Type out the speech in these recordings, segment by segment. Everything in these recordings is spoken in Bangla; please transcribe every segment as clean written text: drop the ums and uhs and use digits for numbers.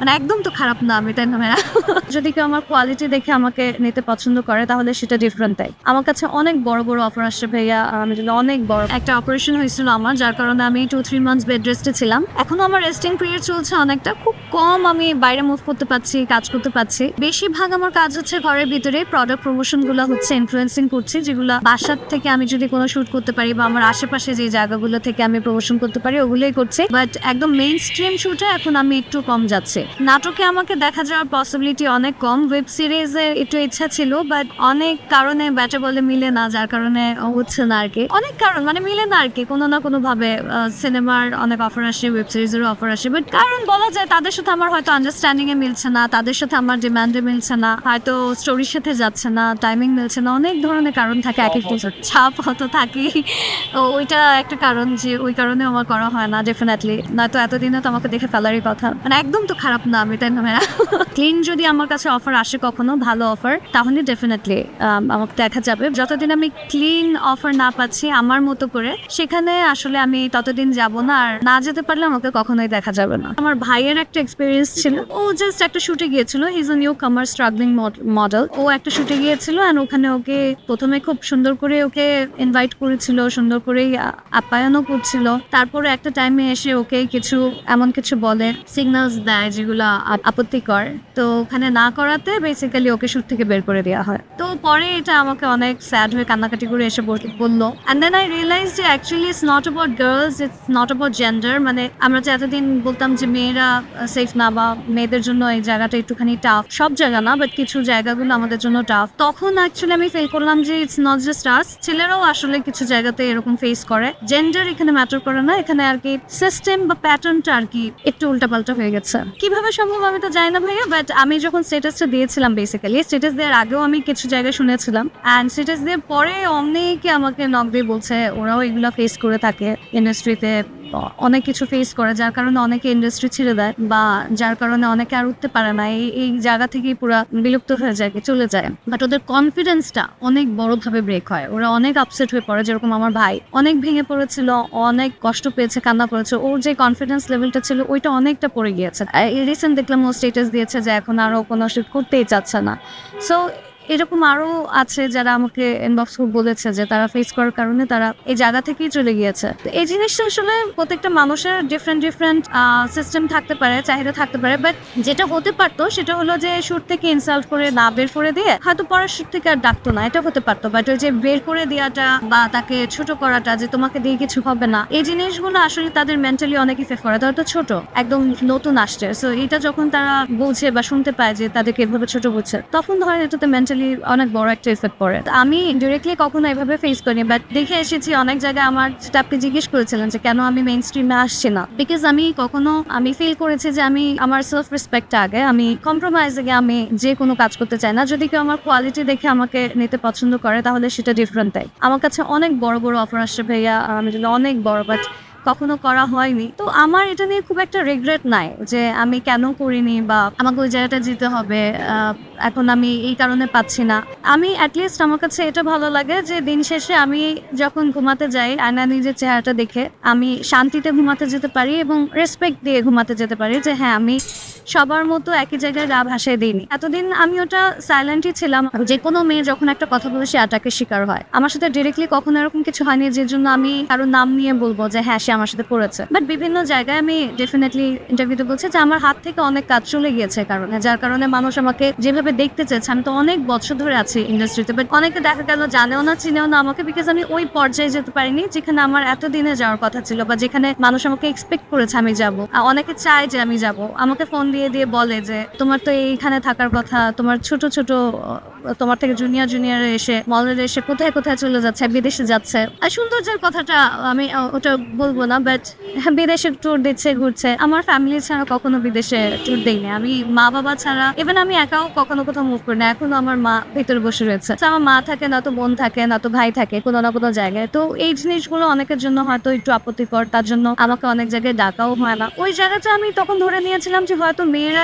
মানে একদম তো খারাপ না আমি, তাই না ভাইয়া? যদি কেউ আমার কোয়ালিটি দেখে আমাকে নিতে পছন্দ করে তাহলে সেটা ডিফারেন্ট। তাই আমার কাছে অনেক বড় বড় অফার আসছে ভাইয়া। আমি যদি অনেক বড় একটা অপারেশন হয়েছিল আমার, যার কারণে আমি 2-3 মান্থস বেড রেস্টে ছিলাম। এখনো আমার রেস্টিং পিরিয়ড চলছে অনেকটা, খুব কম আমি বাইরে মুভ করতে পারছি, কাজ করতে পারছি। বেশিরভাগ আমার কাজ হচ্ছে ঘরের ভিতরে, প্রোডাক্ট প্রমোশন গুলো হচ্ছে, ইনফ্লুয়েন্সিং করছি, যেগুলো বাসার থেকে আমি যদি কোনো শুট করতে পারি বা আমার আশেপাশে যে জায়গাগুলো থেকে আমি প্রমোশন করতে পারি ওগুলোই করছি। বাট একদম মেইন স্ট্রিম শুটে এখন আমি একটু কম যাচ্ছে। নাটকে আমাকে দেখা যাওয়ার পসিবিলিটি অনেক কম। ওয়েব সিরিজে একটু ইচ্ছা ছিল, বাট অনেক কারণে ব্যাটে বলে মিলে না, যার কারণে হচ্ছে না আর কি। অনেক কারণ মানে মিলে না আর কি, কোনো না কোনো ভাবে। সিনেমার অনেক অফার আসে, ওয়েব সিরিজেরও অফার আসে, বাট কারণ বলা যায় তাদের সাথে আমার হয়তো আন্ডারস্ট্যান্ডিং এ মিলছে না, তাদের সাথে আমার ডিমান্ডে মিলছে না, হয়তো স্টোরির সাথে যাচ্ছে না, টাইমিং মিলছে না, অনেক ধরনের কারণ থাকে। এক একটা ছাপ হতো থাকে, ওইটা একটা কারণ যে ওই কারণে আমার করা হয় না ডেফিনেটলি। নয়তো এতদিনে তো আমাকে দেখে ফেলারই কথা। মানে একদম তো খারাপ না আমি, তাই না ভাইয়া? ক্লিন যদি আমার কাছে অফার আসে কখনো ভালো অফার, তাহলে ডেফিনেটলি আমাকে দেখা যাবে। যতদিন আমি ক্লিন অফার না পাচ্ছি আমার মতো করে, সেখানে আসলে আমি ততদিন যাব না। আর না যেতে পারলে আমাকে কখনোই দেখা যাবে না। আমার ভাইয়ের একটা এক্সপিরিয়েন্স ছিল, ও জাস্ট একটা শুটে গিয়েছিল, হি ইজ আ নিউ কামার স্ট্রাগলিং মডেল। ও একটা শুটে গিয়েছিল এন্ড ওখানে ওকে প্রথমে খুব সুন্দর করে ওকে ইনভাইট করেছিল, সুন্দর করেই আপ্যায়নও করছিল। তারপরে একটা টাইমে এসে ওকে কিছু এমন কিছু বলে, সিগন্যালস দেয় যেগুলো আপত্তিকর। তো ওখানে না করাতে বেসিক্যালি ওকে শুট থেকে বের করে দেওয়া হয়। তো পরে এটা আমাকে অনেক স্যাড হয়ে কান্নাকাটি করে এসে বললো। অ্যান্ড দেন আই রিয়েলাইজ যে actually it's not about girls, it's not about gender. মানে আমরা যে এতদিন বলতাম যে মেয়েরা সেফ না বা মেয়েদের জন্য এই জায়গাটা একটুখানি টাফ, সব জায়গা না বাট কিছু জায়গাগুলো আমাদের জন্য টাফ, তখন অ্যাকচুয়ালি আমি ফিল করলাম যে ইটস নট জাস্ট আস, ছেলেরাও আসলে কিছু জায়গাতে এরকম ফেস করে। জেন্ডার এখানে ম্যাটার করে না, এখানে আর কি সিস্টেম বা প্যাটার্নটা আর কি একটু উল্টাপাল্টা হয়ে গেছে। কিভাবে সম্ভব আমি তো জানি না ভাইয়া, বাট আমি যখন স্ট্যাটাসটা দিয়েছিলাম, বেসিক্যালি স্ট্যাটাস দেওয়ার আগেও আমি কিছু জায়গায় শুনেছিলাম, অ্যান্ড স্ট্যাটাস দেওয়ার পরে অনেকে আমাকে নক দিয়ে বলছে ওরাও এগুলো ফেস করে থাকে ইন্ডাস্ট্রিতে, অনেক কিছু ফেস করে, যার কারণে অনেকে ইন্ডাস্ট্রি ছেড়ে দেয় বা যার কারণে অনেকে আর উঠতে পারে না, এই জায়গা থেকেই পুরো বিলুপ্ত হয়ে যায়, চলে যায়। বাট ওদের কনফিডেন্সটা অনেক বড়ভাবে ব্রেক হয়, ওরা অনেক আপসেট হয়ে পড়ে। যেরকম আমার ভাই অনেক ভেঙে পড়েছিল, অনেক কষ্ট পেয়েছে, কান্না করেছে, ওর যে কনফিডেন্স লেভেলটা ছিল ওইটা অনেকটা পড়ে গিয়েছে। রিসেন্ট দেখলাম ও স্টেটাস দিয়েছে যে এখন আরো কোনো শুট করতেই চাচ্ছে না। সো এরকম আরো আছে যারা আমাকে ইনবক্স বলেছে যে তারা ফেস করার কারণে তারা এই জায়গা থেকেই চলে গিয়েছে। তো এই জিনিসটা আসলে প্রত্যেকটা মানুষের ডিফারেন্ট সিস্টেম থাকতে পারে, চাহিদা থাকতে পারে। বাট যেটা হতে পারতো সেটা হলো যে শুট থেকে ইনসাল্ট করে না বের করে দিয়ে হয়তো পরের শুট থেকে আর ডাকতো না, এটা হতে পারতো। বাট ওই যে বের করে দেওয়াটা বা তাকে ছোট করাটা, যে তোমাকে দিয়ে কিছু হবে না, এই জিনিসগুলো আসলে তাদের মেন্টালি অনেক ইফেক্ট করে। তারা তো ছোট, একদম নতুন আসছে। সো এটা যখন তারা বুঝে বা শুনতে পায় যে তাদেরকে এভাবে ছোট বুঝছে, তখন ধরেন এটাতে মেন্টালি অনেক বড় একটা ইফেক্ট পড়ে। আমি ডিরেক্টলি কখনো এভাবে ফেস করিনি, বাট দেখে এসেছি অনেক জায়গায়। আমার যেটা আপনি জিজ্ঞেস করেছিলেন যে কেন আমি মেইন স্ট্রিমে আসছি না, বিকজ আমি ফিল করেছি যে আমি আমার সেলফ রেসপেক্টটা আগে, আমি কম্প্রোমাইজ আগে আমি যে কোনো কাজ করতে চাই না। যদি কেউ আমার কোয়ালিটি দেখে আমাকে নিতে পছন্দ করে তাহলে সেটা ডিফারেন্ট। তাই আমার কাছে অনেক বড় বড় অফার আসছে ভাইয়া, আমি যদি অনেক বড়, বাট কখনো করা হয়নি। তো আমার এটা নিয়ে খুব একটা রিগ্রেট নাই যে আমি কেন করিনি বা আমাকে ওই জায়গাটা যেতে হবে, এখন আমি এই কারণে পাচ্ছি না। আমি অ্যাটলিস্ট আমার কাছে এটা ভালো লাগে যে দিন শেষে আমি যখন ঘুমাতে যাই আয়না নিজের চেহারাটা দেখে আমি শান্তিতে ঘুমাতে যেতে পারি এবং রেসপেক্ট দিয়ে ঘুমাতে যেতে পারি, যে হ্যাঁ আমি সবার মতো একই জায়গায় রাব ভাসায় দিইনি। এতদিন আমি ওটা সাইলেন্টই ছিলাম। যে কোনো মেয়ে যখন একটা কথা বলে সে অ্যাটাকের শিকার হয়, আমার সাথে ডিরেক্টলি কখনো এরকম কিছু হয়নি যে জন্য আমি কারো নাম নিয়ে বলবো যে হ্যাঁ সে আমার সাথে করেছে। বাট বিভিন্ন জায়গায় আমি ডেফিনেটলি ইন্টারভিউতে বলছি যে আমার হাত থেকে অনেক কাজ চলে গিয়েছে কারণে, যার কারণে মানুষ আমাকে যেভাবে দেখতে চেয়েছে। আমি তো অনেক বছর ধরে আছি ইন্ডাস্ট্রিতে, বাট অনেকে দেখা গেল জানেও না, চিনেও না আমাকে, বিকজ আমি ওই পর্যায়ে যেতে পারিনি যেখানে আমার এতদিনে যাওয়ার কথা ছিল বা যেখানে মানুষ আমাকে এক্সপেক্ট করেছে আমি যাবো। অনেকে চায় যে আমি যাব, আমাকে ফোন দিয়ে দিয়ে বলে যে তোমার তো এইখানে থাকার কথা, তোমার ছোট ছোট তোমার থেকে জুনিয়র এসে মলের এসে কোথায় কোথায় চলে যাচ্ছে, বিদেশে যাচ্ছে। আর সৌন্দর্যের কথাটা আমি ওটা বলবো না, বাট বিদেশে ট্যুর দিচ্ছে, ঘুরছে। আমার ফ্যামিলি ছাড়া কখনো বিদেশে ট্যুর দেইনি, আমি মা বাবা ছাড়া, ইভেন আমি একাও কখনো কোথাও মুভ করি না। এখনো আমার মা ভেতরে বসে রয়েছে, আমার মা থাকে না, তো বোন থাকে না, তো ভাই থাকে কোনো না কোনো জায়গায়। তো এই জিনিসগুলো অনেকের জন্য হয়তো একটু আপত্তিকর, তার জন্য আমাকে অনেক জায়গায় ডাকাও হয় না। ওই জায়গাটা আমি তখন ধরে নিয়েছিলাম যে হয়তো মেয়েরা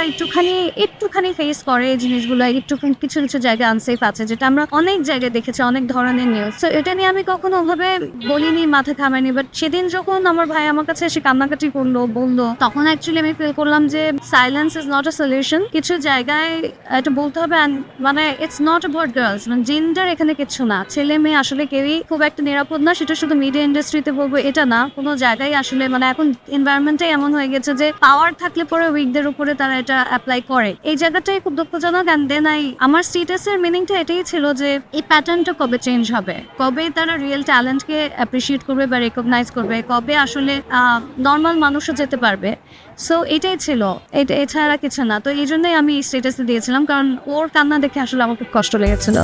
একটুখানি ফেস করে এই জিনিসগুলো, একটুখানি কিছু কিছু জায়গায় আনসেফ আছে, যেটা আমরা অনেক জায়গায় দেখেছি, অনেক ধরনের নিউজ। তো এটা নিয়ে আমি কখনো ওভাবে বলিনি, মাথা ঘামাইনি। বাট সেদিন যখন আমার ভাই আমার কাছে এসে কান্নাকাটি করলো, বললো, তখন অ্যাকচুয়ালি আমি ফিল করলাম যে silence is not a solution. কিছু জায়গায় এটা বলতে হবে। মানে ইটস নট অ্যাবাউট গার্লস, মানে জেন্ডার এখানে কিছু না। ছেলে মেয়ে আসলে কেউই খুব একটা নিরাপদ না। সেটা শুধু মিডিয়া ইন্ডাস্ট্রিতে বলবো এটা না, কোনো জায়গায় আসলে মানে এখন এনভায়রনমেন্টটাই এমন হয়ে গেছে যে পাওয়ার থাকলে পরে উইকদের উপরে তারা এটা অ্যাপ্লাই করে। এই জায়গাটাই খুব দুঃখজনক। অ্যান্ড দেন আমার স্টেটাসের মিনিংটা এটাই ছিল যে এই প্যাটার্নটা কবে চেঞ্জ হবে, কবে তারা রিয়েল ট্যালেন্টকে অ্যাপ্রিসিয়েট করবে বা রেকগনাইজ করবে, কবে আসলে নর্মাল মানুষও যেতে পারবে। সো এটাই ছিল, এটা এছাড়া কিছু না। তো এই জন্যই আমি স্টেটাসে দিয়েছিলাম, কারণ ওর কান্না দেখে আসলে আমার খুব কষ্ট লেগেছিল।